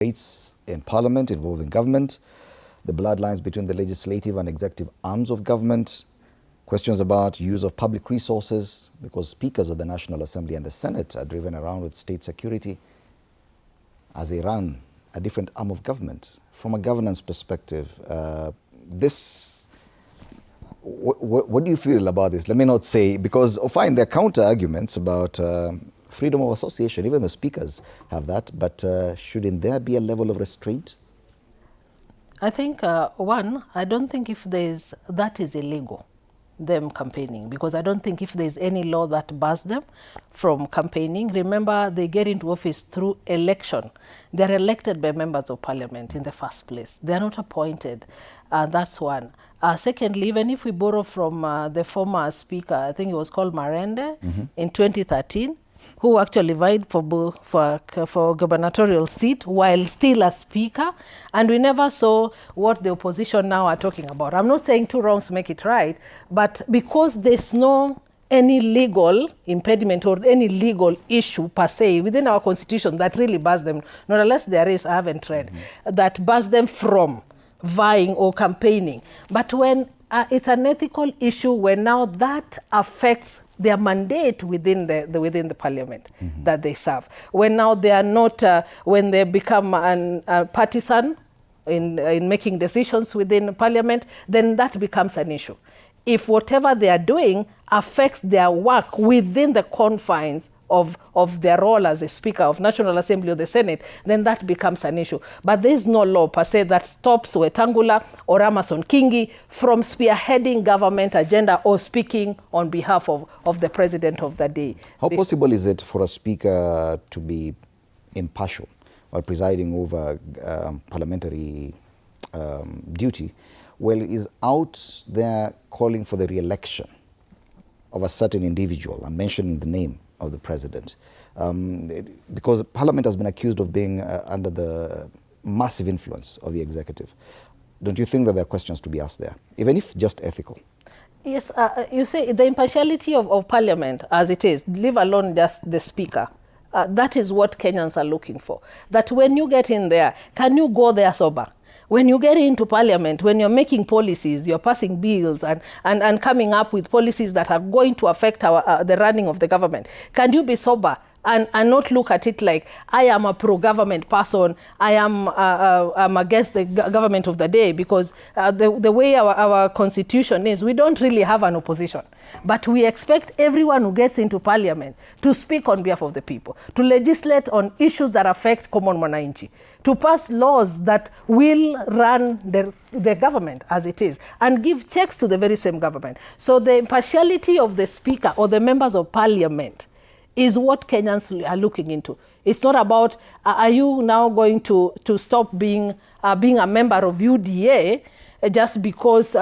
debates in Parliament involving government, the bloodlines between the legislative and executive arms of government, questions about use of public resources, because speakers of the National Assembly and the Senate are driven around with state security as they run a different arm of government. From a governance perspective, what do you feel about this? Let me not say, because fine, there are counter arguments about freedom of association. Even the speakers have that, but shouldn't there be a level of restraint? I think, one, I don't think if that is illegal, them campaigning, because I don't think if there's any law that bars them from campaigning. Remember, they get into office through election. They're elected by members of parliament in the first place. They're not appointed. That's one. Secondly, even if we borrow from the former speaker, I think it was called Marende, in 2013, who actually vied for gubernatorial seat while still a speaker, and we never saw what the opposition now are talking about. I'm not saying two wrongs make it right, but because there's no any legal impediment or any legal issue per se within our constitution that really bars them, not unless there is, I haven't read, that bars them from vying or campaigning. But when it's an ethical issue, when now that affects their mandate within the parliament that they serve, when now they are not, when they become partisan in making decisions within parliament, then that becomes an issue. If whatever they are doing affects their work within the confines of their role as a Speaker of National Assembly or the Senate, then that becomes an issue. But there is no law per se that stops Wetangula or Amason Kingi from spearheading government agenda or speaking on behalf of the president of the day. How possible is it for a speaker to be impartial while presiding over parliamentary duty, while is out there calling for the re-election of a certain individual? I'm mentioning the name of the president, because Parliament has been accused of being under the massive influence of the executive. Don't you think that there are questions to be asked there, even if just ethical? Yes, you say the impartiality of Parliament as it is, leave alone just the Speaker. That is what Kenyans are looking for. That when you get in there, can you go there sober? When you get into Parliament, when you're making policies, you're passing bills and coming up with policies that are going to affect the running of the government, can you be sober and not look at it like, I am a pro-government person, I'm against the government of the day? Because the way our constitution is, we don't really have an opposition. But we expect everyone who gets into Parliament to speak on behalf of the people, to legislate on issues that affect common mwananchi, to pass laws that will run the government as it is, and give checks to the very same government. So the impartiality of the Speaker or the members of Parliament is what Kenyans are looking into. It's not about, are you now going to stop being a member of UDA just because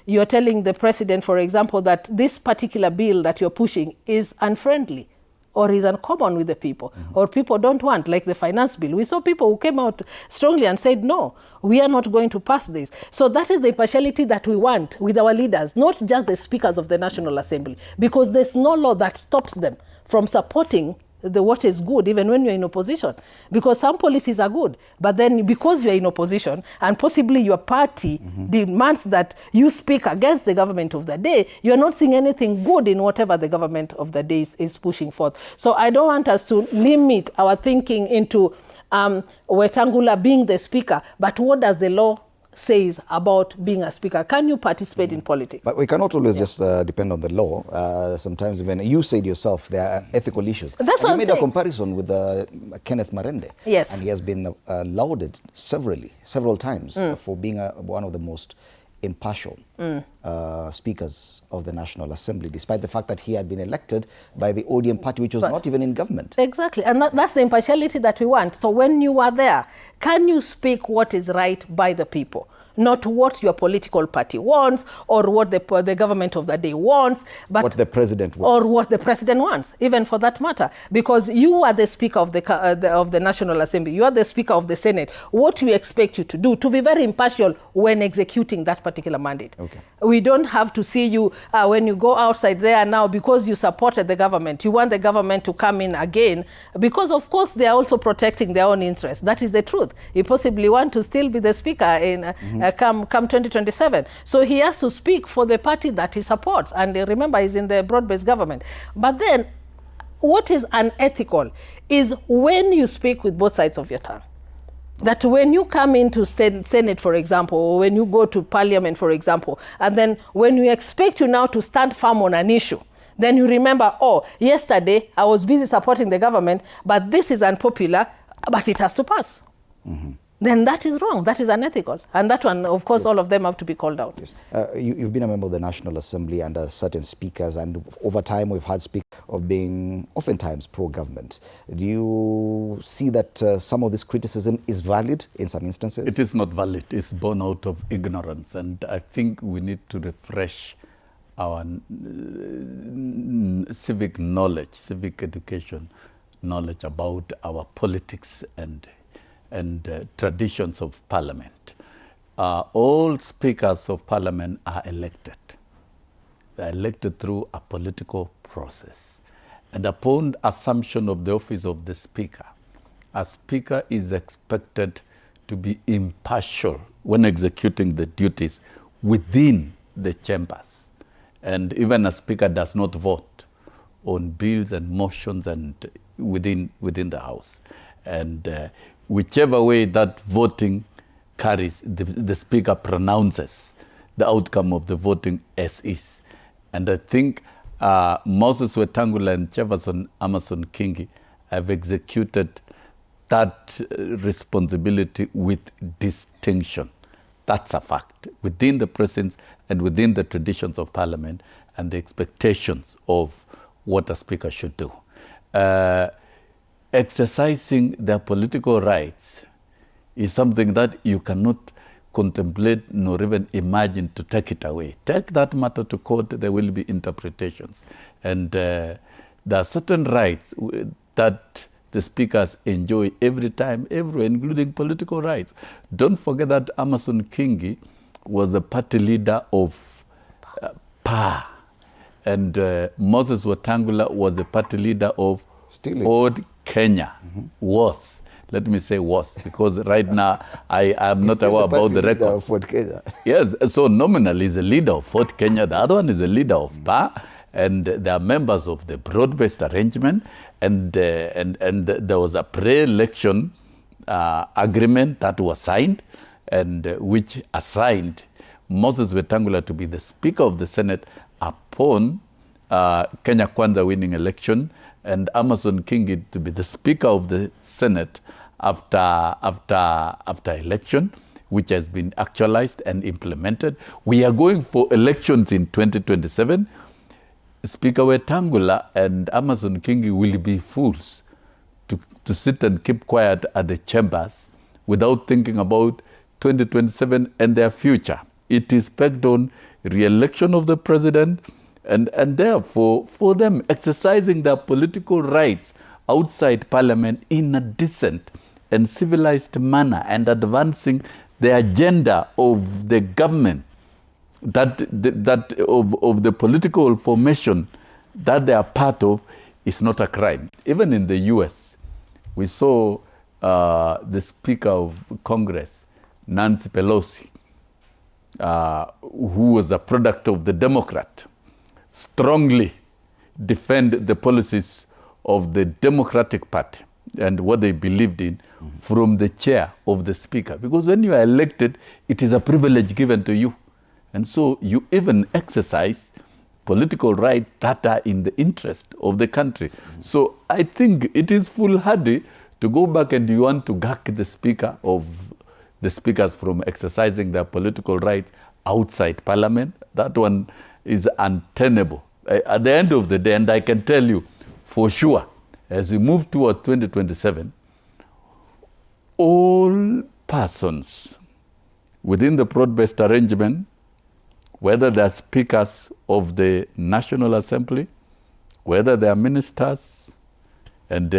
you're telling the president, for example, that this particular bill that you're pushing is unfriendly or is uncommon with the people, or people don't want, like the finance bill. We saw people who came out strongly and said, no, we are not going to pass this. So that is the impartiality that we want with our leaders, not just the speakers of the National Assembly, because there's no law that stops them from supporting what is good, even when you're in opposition. Because some policies are good, but then because you're in opposition and possibly your party demands that you speak against the government of the day, you're not seeing anything good in whatever the government of the day is pushing forth. So I don't want us to limit our thinking into Wetangula being the speaker, but what does the law says about being a speaker? Can you participate in politics? But we cannot always just depend on the law. Sometimes when you said yourself, there are ethical issues. That's what I'm saying. You made a comparison with Kenneth Marende. Yes. And he has been lauded several times for being one of the most impartial speakers of the National Assembly, despite the fact that he had been elected by the ODM party, which was not even in government. Exactly, and that's the impartiality that we want. So when you are there, can you speak what is right by the people? not what your political party wants or what the government of the day wants, but what the president wants. Or what the president wants, even for that matter, because you are the Speaker of the National Assembly, you are the Speaker of the Senate. What we expect you to do, to be very impartial when executing that particular mandate. Okay. We don't have to see you when you go outside there now because you supported the government. You want the government to come in again because, of course, they are also protecting their own interests. That is the truth. You possibly want to still be the Speaker in come 2027. So he has to speak for the party that he supports. And remember, he's in the broad-based government. But then what is unethical is when you speak with both sides of your tongue. That when you come into Senate, for example, or when you go to Parliament, for example, and then when we expect you now to stand firm on an issue, then you remember, oh, yesterday I was busy supporting the government, but this is unpopular, but it has to pass. Then that is wrong. That is unethical. And that one, of course, all of them have to be called out. Yes. You've been a member of the National Assembly under certain speakers, and over time we've had speakers of being oftentimes pro-government. Do you see that some of this criticism is valid in some instances? It is not valid. It's born out of ignorance. And I think we need to refresh our civic knowledge, civic education knowledge about our politics and traditions of parliament. All speakers of parliament are elected. They are elected through a political process. And upon assumption of the office of the speaker, a speaker is expected to be impartial when executing the duties within the chambers. And even a speaker does not vote on bills and motions and within the House. And whichever way that voting carries, the speaker pronounces the outcome of the voting as is. And I think Moses Wetangula and Jefferson Amason Kingi have executed that responsibility with distinction. That's a fact, within the presence and within the traditions of parliament and the expectations of what a speaker should do. Exercising their political rights is something that you cannot contemplate nor even imagine to take it away. Take that matter to court, there will be interpretations. And there are certain rights that the speakers enjoy every time, everywhere, including political rights. Don't forget that Amason Kingi was the party leader of PA. And Moses Wetangula was the party leader of Ford Kenya. Was. Let me say was, because right now I am not aware about the record. Ford Kenya. Yes, so nominally he's the leader of Fort Kenya. The other one is the leader of PA, and they are members of the broad-based arrangement. And there was a pre-election agreement that was signed, and which assigned Moses Wetangula to be the Speaker of the Senate upon Kenya Kwanza winning election, and Amason Kingi to be the Speaker of the Senate after election, which has been actualized and implemented. We are going for elections in 2027. Speaker Wetangula and Amason Kingi will be fools to sit and keep quiet at the chambers without thinking about 2027 and their future. It is pegged on re-election of the president, and therefore for them exercising their political rights outside parliament in a decent and civilized manner and advancing the agenda of the government, that of the political formation that they are part of, is not a crime. Even in the US, we saw the Speaker of Congress, Nancy Pelosi, who was a product of the Democrat, strongly defend the policies of the Democratic Party and what they believed in from the chair of the Speaker. Because when you are elected, it is a privilege given to you. And so you even exercise political rights that are in the interest of the country. So I think it is foolhardy to go back and you want to gag the speakers from exercising their political rights outside parliament. That one is untenable. At the end of the day, and I can tell you for sure, as we move towards 2027, all persons within the broad-based arrangement, whether they are speakers of the National Assembly, whether they are ministers, and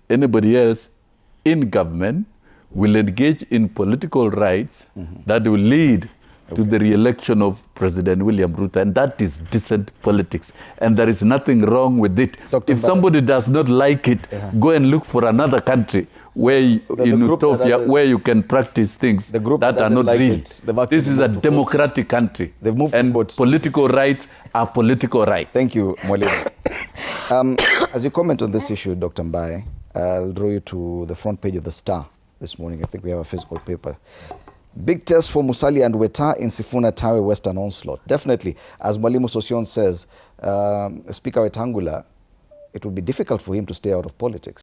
anybody else in government will engage in political rights that will lead to the re-election of President William Ruto, and that is decent politics. And there is nothing wrong with it. Dr. If somebody does not like it, go and look for another country where in Utopia, where you can practice things that are not like real. This is a democratic country. And political rights are political rights. Thank you, Mwalimu. As you comment on this issue, Dr. Mbaye, I'll draw you to the front page of the Star this morning. I think we have a physical paper. Big test for Musalia and Weta in Sifuna Tawe Western onslaught. Definitely, as Mwalimu Sosion says, Speaker Wetangula, it would be difficult for him to stay out of politics.